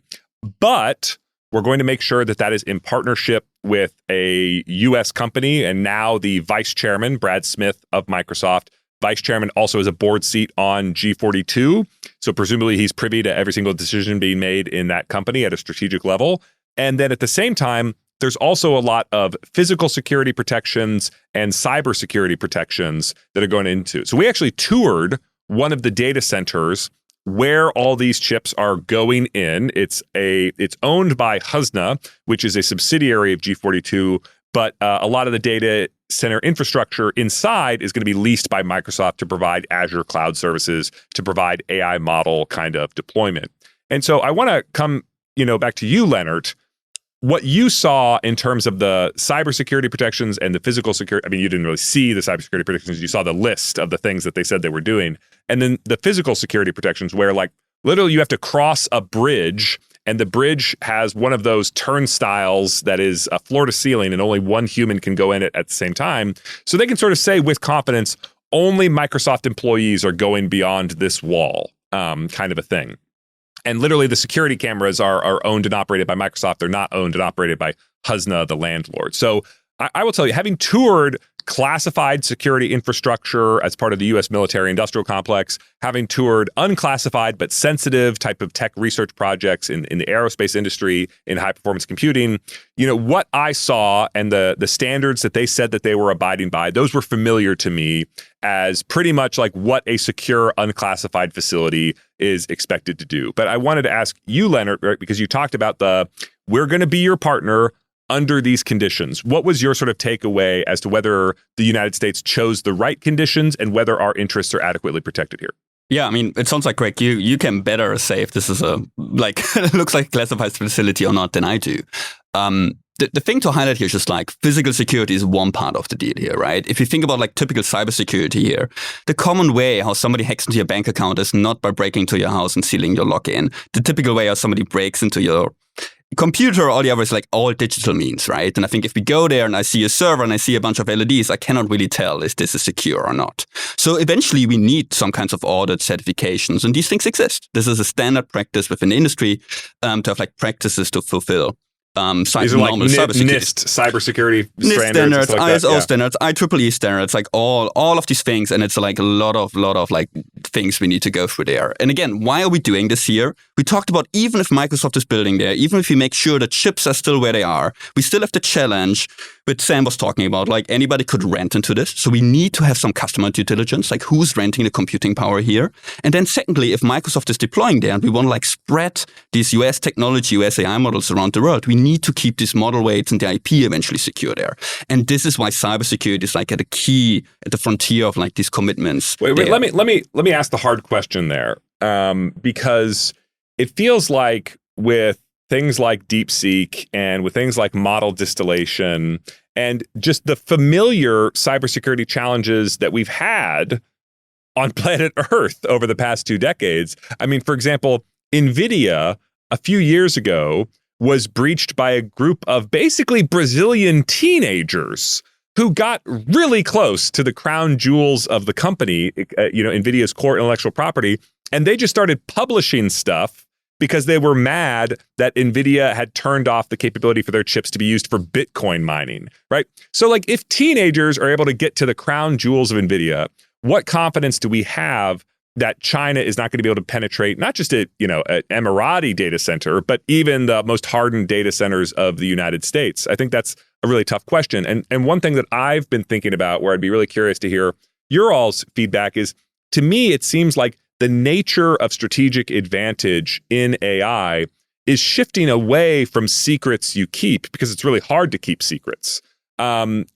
but we're going to make sure that that is in partnership with a U.S. company. And now the vice chairman, Brad Smith of Microsoft, vice chairman also has a board seat on G42. So presumably he's privy to every single decision being made in that company at a strategic level. And then at the same time, there's also a lot of physical security protections and cybersecurity protections that are going into. So we actually toured one of the data centers where all these chips are going in. It's owned by Husna, which is a subsidiary of G42, but a lot of the data center infrastructure inside is going to be leased by Microsoft to provide Azure cloud services, to provide AI model kind of deployment. And so I want to come, back to you, Lennart. What you saw in terms of the cybersecurity protections and the physical security, I mean, you didn't really see the cybersecurity protections. You saw the list of the things that they said they were doing. And then the physical security protections where literally you have to cross a bridge and the bridge has one of those turnstiles that is a floor to ceiling and only one human can go in it at the same time. So they can sort of say with confidence, only Microsoft employees are going beyond this wall, kind of a thing. And literally the security cameras are owned and operated by Microsoft. They're not owned and operated by Husna, the landlord. So I will tell you, having toured classified security infrastructure as part of the U.S. military industrial complex, having toured unclassified but sensitive type of tech research projects in the aerospace industry, in high performance computing, what I saw and the standards that they said that they were abiding by, those were familiar to me as pretty much like what a secure unclassified facility is expected to do. But I wanted to ask you, Lennart, right, because you talked about we're going to be your partner under these conditions. What was your sort of takeaway as to whether the United States chose the right conditions and whether our interests are adequately protected here? Yeah, I mean, it sounds like, Greg, you can better say if this is looks like a classified facility or not than I do. The thing to highlight here is just like physical security is one part of the deal here, right? If you think about like typical cybersecurity here, the common way how somebody hacks into your bank account is not by breaking into your house and stealing your login. The typical way how somebody breaks into your computer or all the others, like all digital means, right? And I think if we go there and I see a server and I see a bunch of LEDs, I cannot really tell if this is secure or not. So eventually we need some kinds of audit certifications, and these things exist. This is a standard practice within the industry to have like practices to fulfill. These are like NIST cybersecurity standards, like ISO standards, IEEE standards, like all of these things, and it's like a lot of like things we need to go through there. And again, why are we doing this here? We talked about even if Microsoft is building there, even if we make sure that chips are still where they are, we still have the challenge which Sam was talking about, like anybody could rent into this. So we need to have some customer due diligence, like who's renting the computing power here. And then secondly, if Microsoft is deploying there and we want to like spread these US technology, US AI models around the world, we need to keep these model weights and the IP eventually secure there. And this is why cybersecurity is like at the frontier of like these commitments. Wait, let me ask the hard question there, because it feels like with things like DeepSeek and with things like model distillation and just the familiar cybersecurity challenges that we've had on planet Earth over the past 2 decades. I mean, for example, NVIDIA a few years ago was breached by a group of basically Brazilian teenagers who got really close to the crown jewels of the company, NVIDIA's core intellectual property, and they just started publishing stuff because they were mad that NVIDIA had turned off the capability for their chips to be used for Bitcoin mining, right? So like if teenagers are able to get to the crown jewels of NVIDIA, what confidence do we have that China is not going to be able to penetrate not just an Emirati data center, but even the most hardened data centers of the United States? I think that's a really tough question. And one thing that I've been thinking about where I'd be really curious to hear your all's feedback is, to me, it seems like the nature of strategic advantage in AI is shifting away from secrets you keep, because it's really hard to keep secrets. And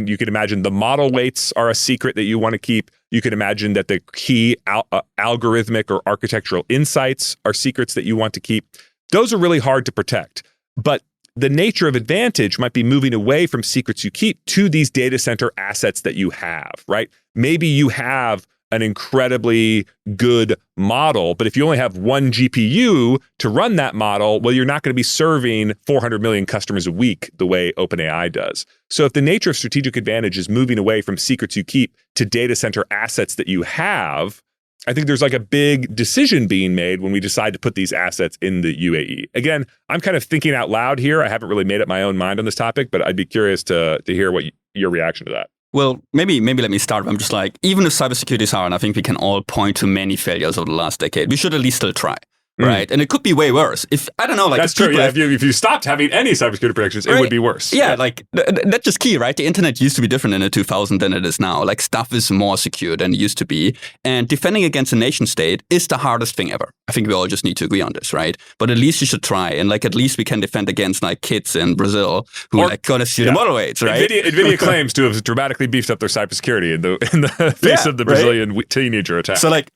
you can imagine the model weights are a secret that you want to keep. You can imagine that the key algorithmic or architectural insights are secrets that you want to keep. Those are really hard to protect. But the nature of advantage might be moving away from secrets you keep to these data center assets that you have, right? Maybe you have an incredibly good model, but if you only have one GPU to run that model, well, you're not going to be serving 400 million customers a week the way OpenAI does. So if the nature of strategic advantage is moving away from secrets you keep to data center assets that you have, I think there's like a big decision being made when we decide to put these assets in the UAE. Again, I'm kind of thinking out loud here. I haven't really made up my own mind on this topic, but I'd be curious to hear what your reaction to that. Well, maybe let me start. I'm just like, even if cybersecurity is hard, and I think we can all point to many failures over the last decade, we should at least still try. Right. And it could be way worse. If I don't know, like that's true. Yeah, if you stopped having any cybersecurity protections, it would be worse. Yeah, like that's just key, right? The internet used to be different in the 2000s than it is now. Like stuff is more secure than it used to be. And defending against a nation state is the hardest thing ever. I think we all just need to agree on this, right? But at least you should try. And like at least we can defend against like kids in Brazil who like gonna see the model weights, right? NVIDIA claims to have dramatically beefed up their cybersecurity in the face of the Brazilian teenager attack. So like,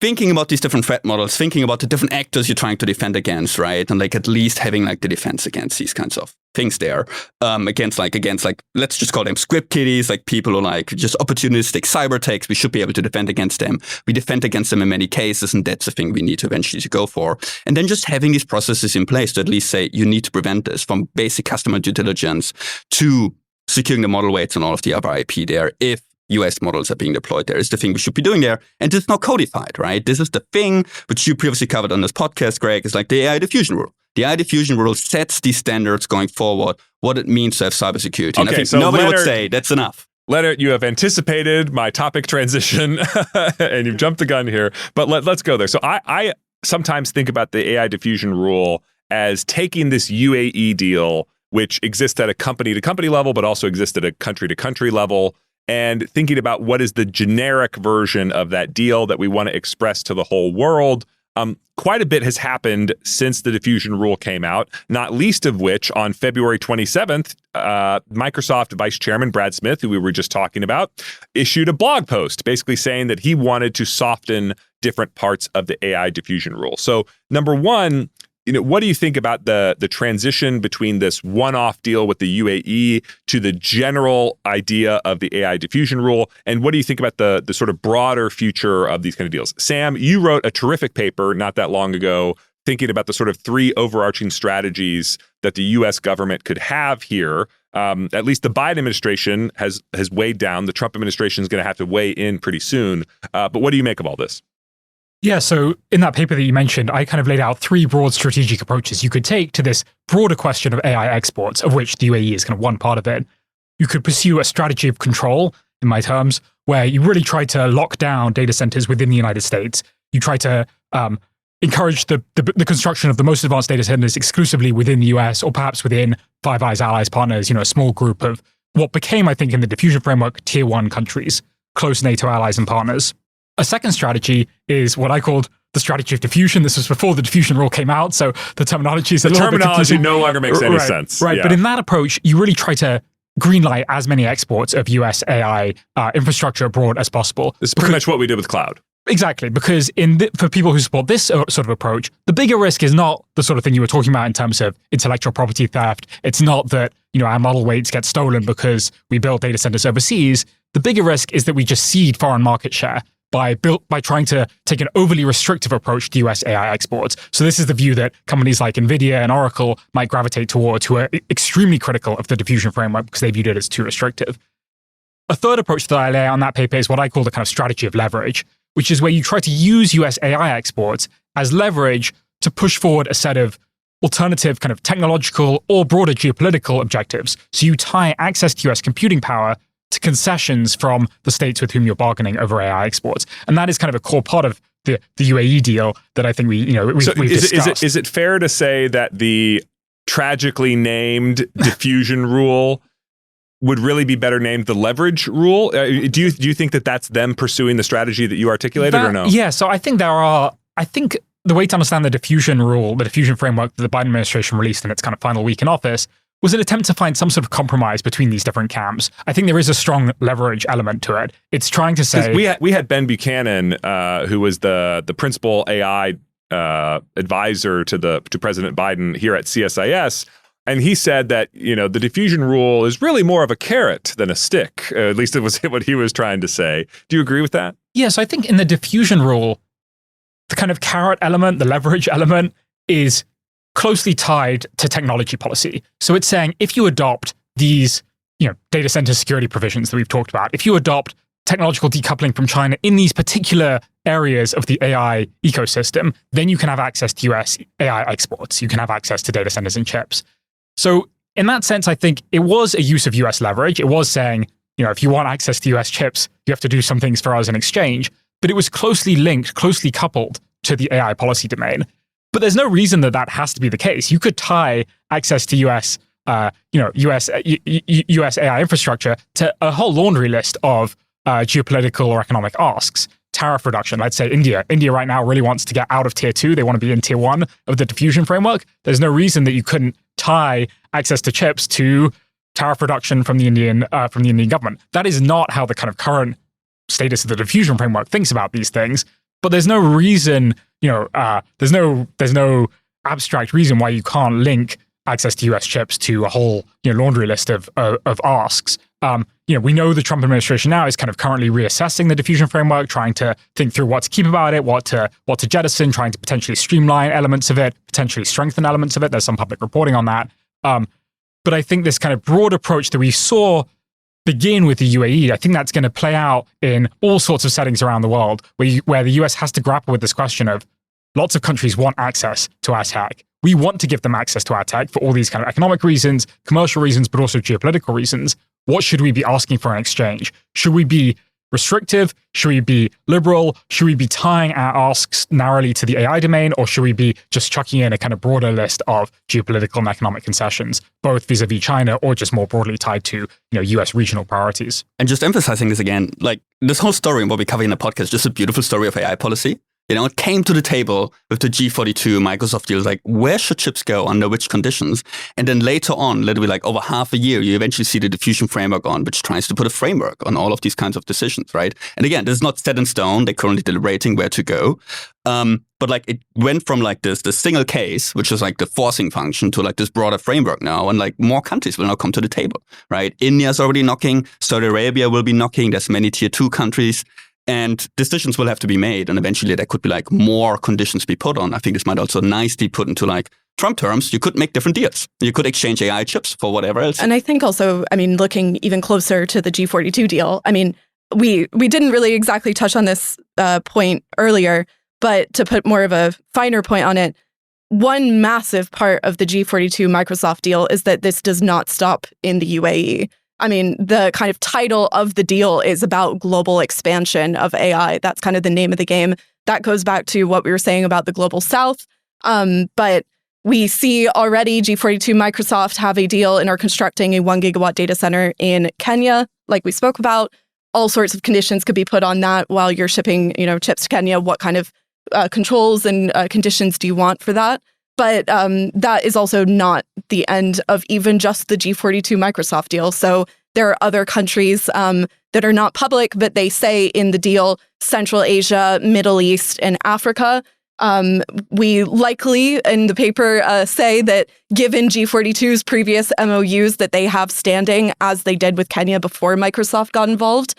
thinking about these different threat models, thinking about the different actors you're trying to defend against, right? And like at least having like the defense against these kinds of things there. Against like, let's just call them script kiddies, like people who like just opportunistic cyber attacks. We should be able to defend against them. We defend against them in many cases, and that's the thing we need to eventually go for. And then just having these processes in place to at least say, you need to prevent this, from basic customer due diligence to securing the model weights and all of the other IP there. If US models are being deployed there is the thing we should be doing there. And this is not codified, right? This is the thing which you previously covered on this podcast, Greg, is like the AI diffusion rule. The AI diffusion rule sets these standards going forward, what it means to have cybersecurity. Okay, and I think so nobody would say that's enough. Lennart, you have anticipated my topic transition and you've jumped the gun here, but let's go there. So I sometimes think about the AI diffusion rule as taking this UAE deal, which exists at a company-to-company level, but also exists at a country-to-country level, and thinking about what is the generic version of that deal that we want to express to the whole world. Quite a bit has happened since the diffusion rule came out, not least of which on February 27th, Microsoft Vice Chairman Brad Smith, who we were just talking about, issued a blog post basically saying that he wanted to soften different parts of the AI diffusion rule. So number one, what do you think about the transition between this one-off deal with the UAE to the general idea of the AI diffusion rule? And what do you think about the sort of broader future of these kind of deals? Sam, you wrote a terrific paper not that long ago thinking about the sort of three overarching strategies that the U.S. government could have here. At least the Biden administration has weighed down. The Trump administration is going to have to weigh in pretty soon. But what do you make of all this? Yeah, so in that paper that you mentioned, I kind of laid out three broad strategic approaches you could take to this broader question of AI exports, of which the UAE is kind of one part of it. You could pursue a strategy of control, in my terms, where you really try to lock down data centers within the United States. You try to encourage the construction of the most advanced data centers exclusively within the US, or perhaps within Five Eyes allies, partners, a small group of what became, I think, in the diffusion framework, tier one countries, close NATO allies and partners. A second strategy is what I called the strategy of diffusion. This was before the diffusion rule came out, so the terminology is a little bit confusing. No longer makes any sense. Right, yeah. But in that approach, you really try to greenlight as many exports of US AI infrastructure abroad as possible. This is pretty much what we did with cloud. Exactly, because for people who support this sort of approach, the bigger risk is not the sort of thing you were talking about in terms of intellectual property theft. It's not that our model weights get stolen because we build data centers overseas. The bigger risk is that we just cede foreign market share by trying to take an overly restrictive approach to US AI exports. So this is the view that companies like NVIDIA and Oracle might gravitate towards, who are extremely critical of the diffusion framework because they viewed it as too restrictive. A third approach that I lay out on that paper is what I call the kind of strategy of leverage, which is where you try to use US AI exports as leverage to push forward a set of alternative kind of technological or broader geopolitical objectives. So you tie access to US computing power to concessions from the states with whom you're bargaining over AI exports. And that is kind of a core part of the UAE deal that I think we've discussed. Is it fair to say that the tragically named diffusion rule would really be better named the leverage rule? Do you think that that's them pursuing the strategy that you articulated or no? Yeah, so I think the way to understand the diffusion rule, the diffusion framework that the Biden administration released in its kind of final week in office, was an attempt to find some sort of compromise between these different camps. I think there is a strong leverage element to it. It's trying to say... We had Ben Buchanan, who was the principal AI advisor to President Biden here at CSIS, and he said that, the diffusion rule is really more of a carrot than a stick. At least it was what he was trying to say. Do you agree with that? Yes, I think in the diffusion rule, the kind of carrot element, the leverage element, is closely tied to technology policy. So it's saying if you adopt these, data center security provisions that we've talked about, if you adopt technological decoupling from China in these particular areas of the AI ecosystem, then you can have access to US AI exports. You can have access to data centers and chips. So in that sense, I think it was a use of US leverage. It was saying, if you want access to US chips, you have to do some things for us in exchange. But it was closely linked, closely coupled to the AI policy domain. But there's no reason that has to be the case. You could tie access to US AI infrastructure to a whole laundry list of geopolitical or economic asks. Tariff reduction. Let's say India. India right now really wants to get out of tier 2. They want to be in tier 1 of the diffusion framework. There's no reason that you couldn't tie access to chips to tariff reduction from the Indian government. That is not how the kind of current status of the diffusion framework thinks about these things. But there's no reason, there's no abstract reason why you can't link access to US chips to a whole laundry list of asks. We know the Trump administration now is kind of currently reassessing the diffusion framework, trying to think through what to keep about it, what to jettison, trying to potentially streamline elements of it, potentially strengthen elements of it. There's some public reporting on that. But I think this kind of broad approach that we saw begin with the UAE, I think that's going to play out in all sorts of settings around the world where the US has to grapple with this question of lots of countries want access to our tech. We want to give them access to our tech for all these kind of economic reasons, commercial reasons, but also geopolitical reasons. What should we be asking for in exchange? Should we be restrictive? Should we be liberal? Should we be tying our asks narrowly to the AI domain? Or should we be just chucking in a kind of broader list of geopolitical and economic concessions, both vis-a-vis China or just more broadly tied to US regional priorities? And just emphasizing this again, like this whole story and what we cover in the podcast is just a beautiful story of AI policy. It came to the table with the G42 Microsoft deal, like, where should chips go under which conditions? And then later on, literally like over half a year, you eventually see the diffusion framework on, which tries to put a framework on all of these kinds of decisions, right? And again, this is not set in stone. They're currently deliberating where to go. But like it went from like this single case, which is like the forcing function, to like this broader framework now. And like more countries will now come to the table, right? India's already knocking. Saudi Arabia will be knocking. There's many tier 2 countries. And decisions will have to be made. And eventually there could be like more conditions be put on. I think this might also nicely put into like Trump terms. You could make different deals. You could exchange AI chips for whatever else. And I think also, looking even closer to the G42 deal, we didn't really exactly touch on this point earlier, but to put more of a finer point on it, one massive part of the G42 Microsoft deal is that this does not stop in the UAE. The kind of title of the deal is about global expansion of AI. That's kind of the name of the game. That goes back to what we were saying about the global south. But we see already G42 Microsoft have a deal and are constructing a 1 gigawatt data center in Kenya, like we spoke about. All sorts of conditions could be put on that while you're shipping, chips to Kenya. What kind of controls and conditions do you want for that? But that is also not the end of even just the G42 Microsoft deal. So there are other countries that are not public, but they say in the deal, Central Asia, Middle East, and Africa. We likely in the paper say that given G42's previous MOUs that they have standing, as they did with Kenya before Microsoft got involved,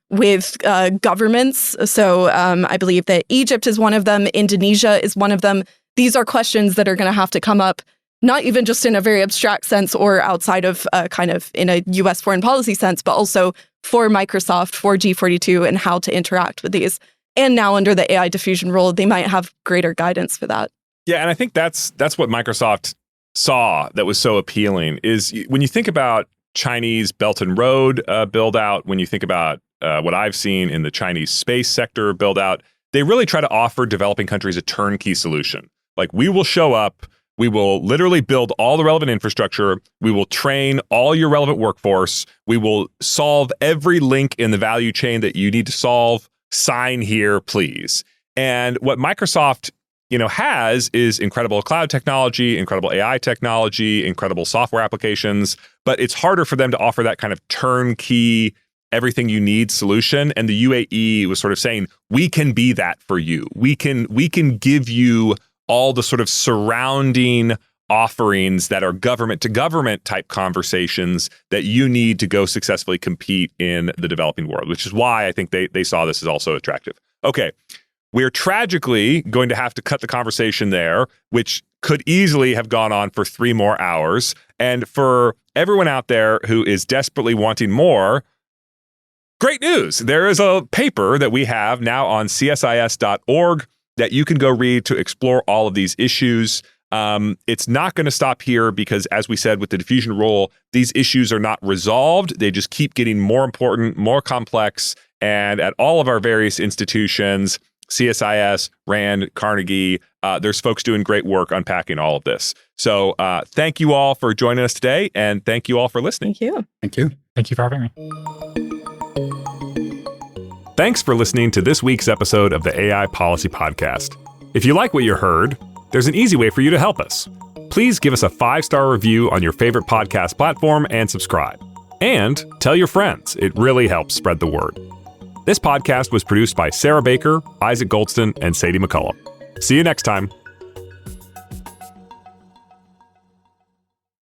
with governments. So I believe that Egypt is one of them. Indonesia is one of them. These are questions that are going to have to come up, not even just in a very abstract sense or outside of kind of in a U.S. foreign policy sense, but also for Microsoft, for G42, and how to interact with these. And now under the AI diffusion rule, they might have greater guidance for that. Yeah, and I think that's what Microsoft saw that was so appealing is when you think about Chinese Belt and Road build out, when you think about what I've seen in the Chinese space sector build out, they really try to offer developing countries a turnkey solution. Like, we will show up, we will literally build all the relevant infrastructure, we will train all your relevant workforce, we will solve every link in the value chain that you need to solve, sign here, please. And what Microsoft, has is incredible cloud technology, incredible AI technology, incredible software applications, but it's harder for them to offer that kind of turnkey, everything you need solution. And the UAE was sort of saying, we can be that for you. We can give you all the sort of surrounding offerings that are government to government type conversations that you need to go successfully compete in the developing world, which is why I think they saw this as also attractive. Okay, we're tragically going to have to cut the conversation there, which could easily have gone on for 3 more hours. And for everyone out there who is desperately wanting more, great news. There is a paper that we have now on CSIS.org that you can go read to explore all of these issues. It's not going to stop here because, as we said with the diffusion rule, these issues are not resolved. They just keep getting more important, more complex. And at all of our various institutions, CSIS, RAND, Carnegie, there's folks doing great work unpacking all of this. So thank you all for joining us today, and thank you all for listening. Thank you. Thank you. Thank you for having me. Thanks for listening to this week's episode of the AI Policy Podcast. If you like what you heard, there's an easy way for you to help us. Please give us a 5-star review on your favorite podcast platform and subscribe. And tell your friends. It really helps spread the word. This podcast was produced by Sarah Baker, Isaac Goldston, and Sadie McCullough. See you next time.